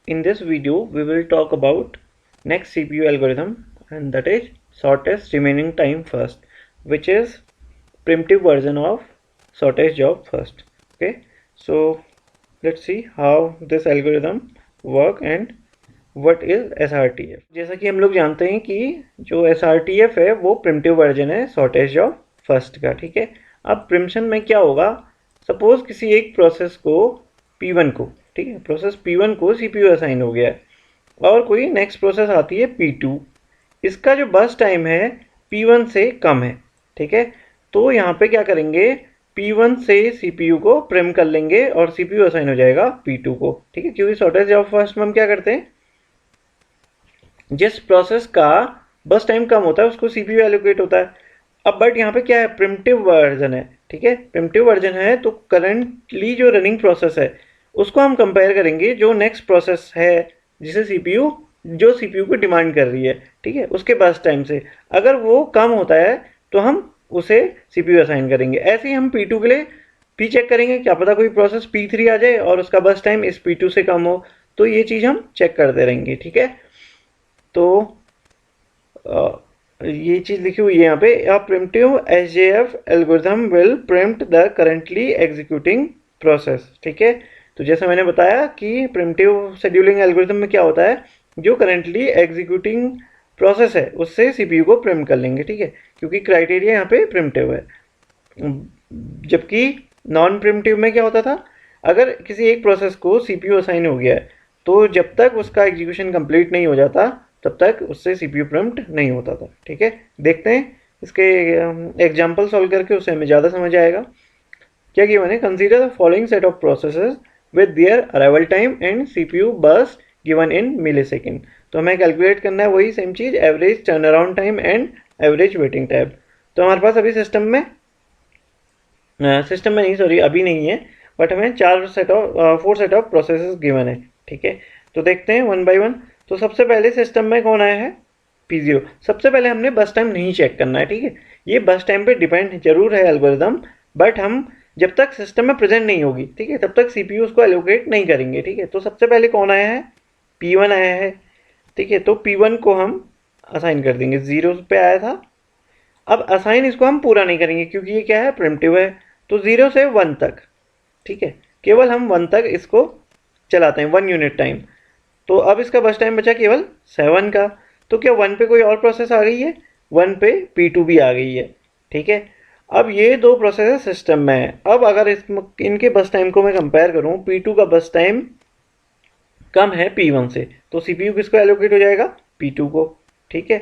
In this video, we will talk about next CPU algorithm, and that is shortest remaining time first, which is primitive version of shortest job first. Okay, so let's see how this algorithm work and what is SRTF. जैसा कि हम लोग जानते हैं कि जो SRTF है वो प्रिमिटिव वर्जन है शॉर्टेज जॉब फर्स्ट का। ठीक है, अब प्रिम्पशन में क्या होगा, सपोज किसी एक प्रोसेस को P1 को, ठीक है, प्रोसेस P1 को CPU असाइन हो गया है और कोई नेक्स्ट प्रोसेस आती है P2, इसका जो बस टाइम है P1 से कम है। ठीक है, तो यहाँ पे क्या करेंगे, P1 से CPU को प्रिम कर लेंगे और CPU असाइन हो जाएगा P2 को। ठीक है, क्योंकि शॉर्टेज जॉब फर्स्ट में हम क्या करते हैं, जिस प्रोसेस का बस टाइम कम होता है उसको CPU एलोकेट होता है। अब बट यहाँ पे क्या है, प्रिमिटिव वर्जन है। ठीक है, प्रिमिटिव वर्जन है तो करंटली जो रनिंग प्रोसेस है उसको हम कंपेयर करेंगे जो नेक्स्ट प्रोसेस है जिसे CPU जो CPU को डिमांड कर रही है, ठीक है, उसके बस टाइम से। अगर वो कम होता है तो हम उसे CPU असाइन करेंगे। ऐसे ही हम P2 के लिए P चेक करेंगे, क्या पता कोई प्रोसेस P3 आ जाए और उसका बस टाइम इस P2 से कम हो, तो ये चीज़ हम चेक करते रहेंगे। ठीक है, तो ये चीज़ लिखी हुई है यहाँ पे, अ primitive SJF algorithm will prompt the currently executing process. ठीक है, तो जैसा मैंने बताया कि प्रिमिटिव शेड्यूलिंग एल्गोरिथम में क्या होता है, जो करंटली एग्जीक्यूटिंग प्रोसेस है उससे CPU को प्रिम्प्ट कर लेंगे। ठीक है, क्योंकि क्राइटेरिया यहाँ पे प्रिमिटिव है। जबकि नॉन प्रिमिटिव में क्या होता था, अगर किसी एक प्रोसेस को CPU असाइन हो गया है तो जब तक उसका एग्जीक्यूशन कंप्लीट नहीं हो जाता तब तक उससे CPU प्रिम्प्ट नहीं होता था। ठीक है, देखते हैं इसके एग्जाम्पल सॉल्व करके, उससे हमें ज़्यादा समझ आएगा। क्या गिवन है, consider the following set of processes with their arrival time and CPU बस गिवन इन मिलीसेकंड। तो हमें कैलकुलेट करना है वही same cheese, average turnaround time and average waiting time. तो हमारे पास अभी सिस्टम में नहीं, सॉरी अभी नहीं है, बट हमें 4 set of 4 set of processes given है। ठीक है, तो देखते हैं वन बाय वन। तो सबसे पहले सिस्टम में कौन आया है, P0। सबसे पहले हमने बस टाइम नहीं चेक करना है। ठीक है, ये बस टाइम पे डिपेंड जरूर है एल्गोरिदम, बट हम जब तक सिस्टम में प्रेजेंट नहीं होगी, ठीक है, तब तक CPU उसको एलोकेट नहीं करेंगे। ठीक है, तो सबसे पहले कौन आया है, P1 आया है। ठीक है, तो P1 को हम असाइन कर देंगे, 0 पे आया था। अब असाइन इसको हम पूरा नहीं करेंगे क्योंकि ये क्या है, प्रिमिटिव है, तो 0 से 1 तक। ठीक है, केवल हम 1 तक इसको चलाते हैं, 1 यूनिट टाइम। तो अब इसका बस टाइम बचा केवल 7 का। तो क्या 1 पे कोई और प्रोसेस आ गई है, 1 पे P2 भी आ गई है। ठीक है, अब ये दो प्रोसेस सिस्टम में है। अब अगर इनके बस टाइम को मैं कंपेयर करूं, P2 का बस टाइम कम है P1 से, तो CPU किसको एलोकेट हो जाएगा, P2 को। ठीक है,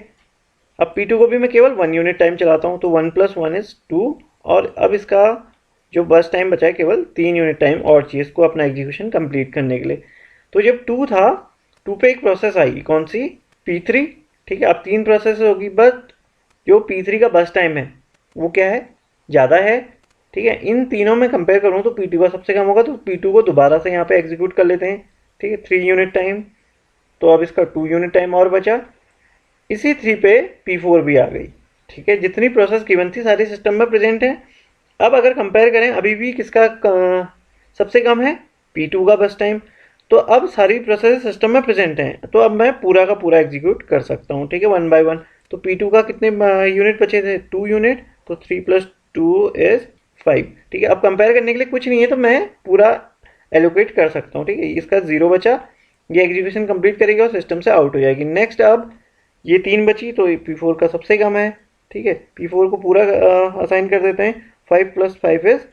अब P2 को भी मैं केवल 1 यूनिट टाइम चलाता हूँ, तो 1 + 1 = 2, और अब इसका जो बस टाइम बचा है केवल 3 यूनिट टाइम और चाहिए इसको अपना एग्जीक्यूशन कंप्लीट करने के लिए। तो जब 2 था, 2 पे एक प्रोसेस आएगी, कौन सी, P3। ठीक है, अब 3 प्रोसेस होगी, बट जो P3 का बस टाइम है वो क्या है, ज़्यादा है। ठीक है, इन तीनों में कंपेयर करूँ तो P2 का सबसे कम होगा, तो P2 को दोबारा से यहाँ पे एग्जीक्यूट कर लेते हैं। ठीक है, 3 यूनिट टाइम, तो अब इसका 2 यूनिट टाइम और बचा। इसी 3 पे P4 भी आ गई। ठीक है, जितनी प्रोसेस गिवन थी सारी सिस्टम में प्रेजेंट है। अब अगर कंपेयर करें, अभी भी किसका सबसे कम है, P2 का बस टाइम। तो अब सारी प्रोसेस सिस्टम में प्रेजेंट हैं, तो अब मैं पूरा का पूरा एग्जीक्यूट कर सकता हूँ। ठीक है, 1 बाय 1। तो P2 का कितने यूनिट बचे थे, 2 यूनिट, तो 3 + 2 = 5। ठीक है, अब कंपेयर करने के लिए कुछ नहीं है तो मैं पूरा एलोकेट कर सकता हूँ। ठीक है, इसका 0 बचा, ये एग्जीक्यूशन कंप्लीट करेगी और सिस्टम से आउट हो जाएगी। नेक्स्ट, अब ये 3 बची, तो P4 का सबसे कम है। ठीक है, P4 को पूरा असाइन कर देते हैं, 5 + 5 =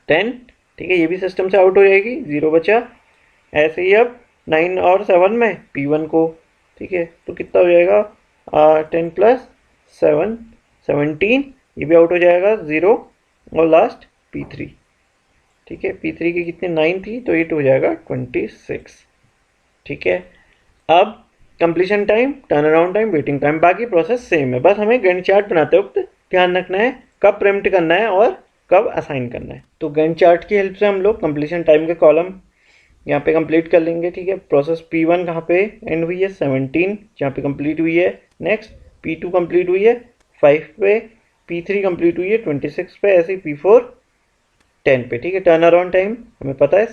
10। ठीक है, ये भी सिस्टम से आउट हो जाएगी, 0 बचा। ऐसे ही अब 9 और 7 में P1 को। ठीक है, तो कितना हो जाएगा, 10 + 7 = 17, ये भी आउट हो जाएगा, 0। और लास्ट P3। ठीक है, P3 की कितनी 9 थी, तो 8 हो जाएगा 26। ठीक है, अब completion time, turn around time, waiting time, बाकी प्रोसेस सेम है, बस हमें गैंट चार्ट बनाते वक्त ध्यान रखना है कब प्रिम्प्ट करना है और कब असाइन करना है। तो गैंट चार्ट की हेल्प से हम लोग कंप्लीशन टाइम के कॉलम यहाँ पे कंप्लीट कर लेंगे। ठीक है, प्रोसेस P1 कहाँ पे एंड हुई है, 17 जहाँ पे कंप्लीट हुई है। नेक्स्ट P2 कंप्लीट हुई है 5 पे, P3 कंप्लीट हुई है 26 पे, ऐसे ही P4 10 पे। ठीक है, टर्न अराउंड टाइम हमें पता है,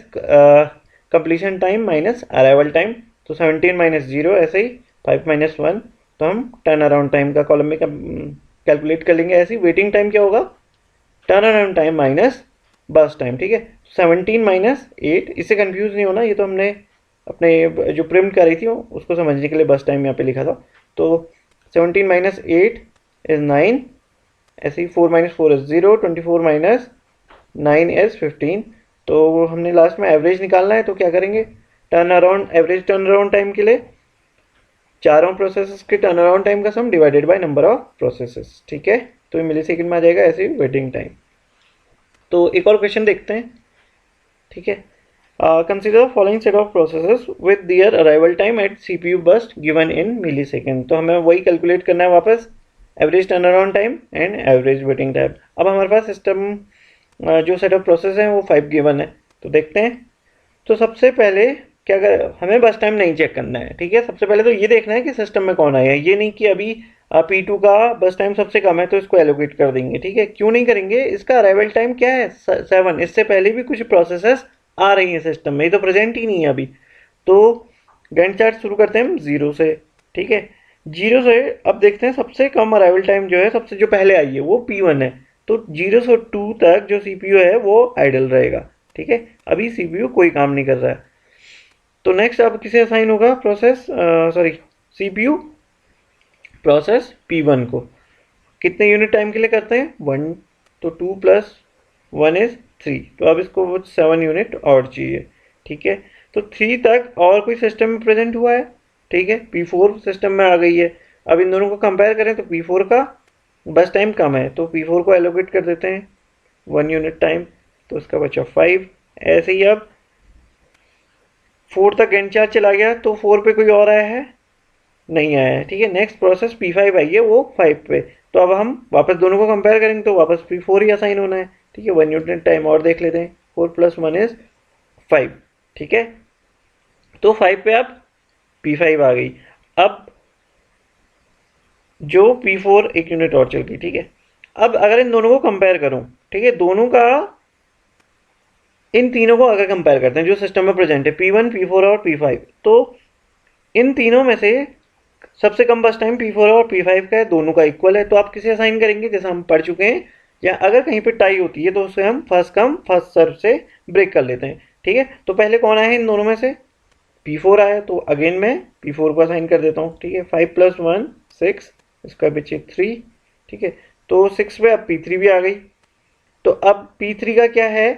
completion time minus arrival time, तो 17 माइनस 0 ऐसे ही 5 माइनस 1, तो हम टर्न अराउंड टाइम का कॉलम में कैलकुलेट कर लेंगे। ऐसे ही वेटिंग टाइम क्या होगा, टर्न अराउंड टाइम माइनस बस टाइम, ठीक है। 17 माइनस 8, इससे कंफ्यूज नहीं होना, ये तो हमने अपने जो प्रिंट करी थी उसको समझने के लिए बस टाइम यहाँ पे लिखा था। तो 17 माइनस 8 इज 9, ऐसे ही 4 माइनस 4 इज 0, 24 माइनस 9 इज 15। तो हमने लास्ट में एवरेज निकालना है, तो क्या करेंगे, turn around average turnaround time के लिए चारों प्रोसेसेस के टर्न अराउंड टाइम का सम divided by number of processes, ठीक है। तो ये मिली सेकेंड में आ जाएगा, ऐसे ही वेटिंग टाइम। तो एक और क्वेश्चन देखते हैं, ठीक है। Consider following set of processes with their arrival time at CPU burst given in millisecond. तो हमें वही कैलकुलेट करना है वापस, average turnaround time and average waiting time. अब हमारे पास सिस्टम जो सेट ऑफ प्रोसेस हैं वो 5 गिवन है, तो देखते हैं। तो सबसे पहले क्या कर, हमें बस टाइम नहीं चेक करना है, ठीक है। सबसे पहले तो ये देखना है कि सिस्टम में कौन आया है, ये नहीं कि अभी P2 का बस टाइम सबसे कम है तो इसको एलोकेट कर देंगे, ठीक है। क्यों नहीं करेंगे, इसका अराइवल टाइम क्या है 7, इससे पहले भी कुछ प्रोसेसेस आ रही हैं सिस्टम में, ये तो प्रेजेंट ही नहीं है अभी। तो गैंट चार्ट शुरू करते हैं हम 0 से, ठीक है। 0 से अब देखते हैं सबसे कम अराइवल टाइम जो है, सबसे जो पहले आई है वो P1 है। तो 0 से 2 तक जो CPU है वो आइडल रहेगा, ठीक है। अभी CPU कोई काम नहीं कर रहा है। तो नेक्स्ट अब किसे असाइन होगा process, sorry CPU process P1 को। कितने यूनिट टाइम के लिए करते हैं 1, तो 2 प्लस 1 इज 3, तो अब इसको 7 यूनिट और चाहिए, ठीक है। तो 3 तक और कोई सिस्टम में प्रेजेंट हुआ है, ठीक है। P4 सिस्टम में आ गई है। अब इन दोनों को कंपेयर करें तो P4 का बस टाइम कम है, तो P4 को एलोकेट कर देते हैं 1 यूनिट टाइम, तो इसका बचा 5। ऐसे ही अब 4 तक गैंट चार्ट चला गया, तो 4 पे कोई और आया है, नहीं आया है, ठीक है। नेक्स्ट प्रोसेस P5 आई है, वो 5 पे। तो अब हम वापस दोनों को कंपेयर करेंगे तो वापस P4 ही असाइन होना है, ठीक है। 1 यूनिट टाइम और देख लेते हैं, 4 प्लस 1 इज 5, ठीक है। तो 5 पे अब P5 आ गई। अब जो P4 1 यूनिट और चल गई, ठीक है। अब अगर इन दोनों को कंपेयर करूं, ठीक है, दोनों का, इन तीनों को अगर कंपेयर करते हैं जो सिस्टम में प्रेजेंट है P1, P4 और P5, तो इन तीनों में से सबसे कम बस टाइम P4 और P5 का है, दोनों का इक्वल है। तो आप किसे असाइन करेंगे, जैसा हम पढ़ चुके हैं, या अगर कहीं पे टाई होती है तो उसे हम फर्स्ट कम फर्स्ट सर्व से ब्रेक कर लेते हैं, ठीक है। तो पहले कौन आया है इन दोनों में से, P4 आया, तो अगेन मैं P4 को असाइन कर देता हूँ, ठीक है। 5 प्लस 1 6, इसका बचे 3, ठीक है। तो 6 पे अब P3 भी आ गई। तो अब P3 का क्या है,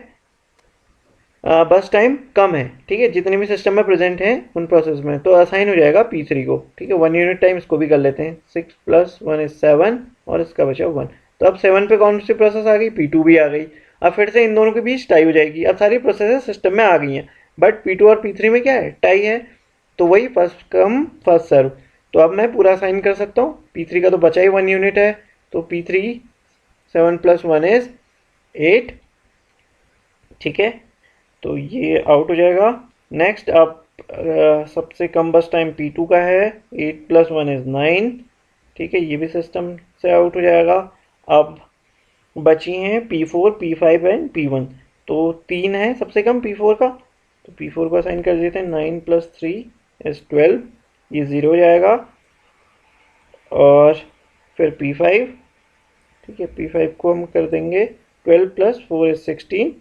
बस टाइम कम है, ठीक है, जितने भी सिस्टम में प्रेजेंट हैं उन प्रोसेस में, तो असाइन हो जाएगा P3 को, ठीक है। 1 यूनिट टाइम इसको भी कर लेते हैं, 6 प्लस 1 इज 7, और इसका बचा 1। तो अब 7 पे कौन सी प्रोसेस आ गई, P2 भी आ गई। अब फिर से इन दोनों के बीच टाई हो जाएगी। अब सारी प्रोसेस सिस्टम में आ गई हैं, बट P2 और P3 में क्या है, टाई है, तो वही फर्स्ट कम फर्स्ट सर्व। तो अब मैं पूरा असाइन कर सकता हूँ। P3 का तो बचा ही 1 यूनिट है, तो P3 7 प्लस 1 इज 8, ठीक है। तो ये आउट हो जाएगा। नेक्स्ट अब सबसे कम बस टाइम P2 का है, 8 प्लस 1 इज 9, ठीक है, ये भी सिस्टम से आउट हो जाएगा। अब बची हैं P4, P5 एंड P1, तो 3 है सबसे कम P4 का, तो P4 को असाइन कर देते हैं, 9 प्लस 3 इज 12, ये 0 हो जाएगा। और फिर P5, ठीक है, P5 को हम कर देंगे 12 प्लस 4 इज 16,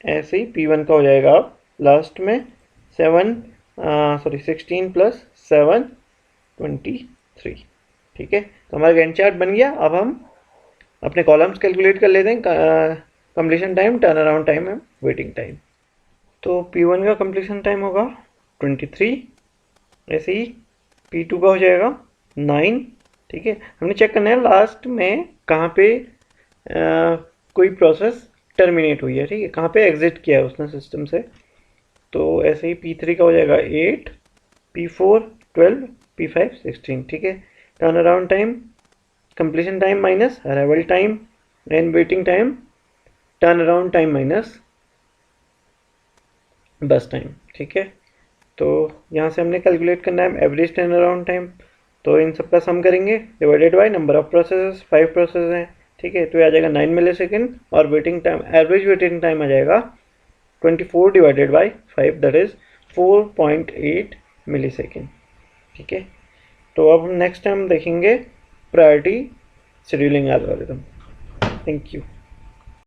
ऐसे ही P1 का हो जाएगा अब लास्ट में 16 प्लस 7 23, ठीक है। तो हमारा गैंट चार्ट बन गया। अब हम अपने कॉलम्स कैलकुलेट कर लेते हैं, completion time, turn around time and waiting time. तो P1 का कंप्लीशन टाइम होगा 23, ऐसे ही P2 का हो जाएगा 9, ठीक है। हमने चेक करना है लास्ट में कहाँ पे कोई प्रोसेस टर्मिनेट हुई है, ठीक है, कहाँ पे एग्जिट किया है उसने सिस्टम से। तो ऐसे ही P3 का हो जाएगा 8, P4 12, P5 16, ठीक है। Turn around time, completion time minus arrival time and waiting time, turn around time minus बस टाइम, ठीक है। तो यहाँ से हमने कैलकुलेट करना है एवरेज टर्न अराउंड टाइम, तो इन सब का सम करेंगे divided by number of process, 5 process हैं, ठीक है। तो ये आ जाएगा 9 मिली सेकेंड, और waiting time, average waiting time आ जाएगा 24 divided by 5 that is 4.8 millisecond. ठीक है, तो अब नेक्स्ट टाइम देखेंगे priority scheduling algorithm. Thank you.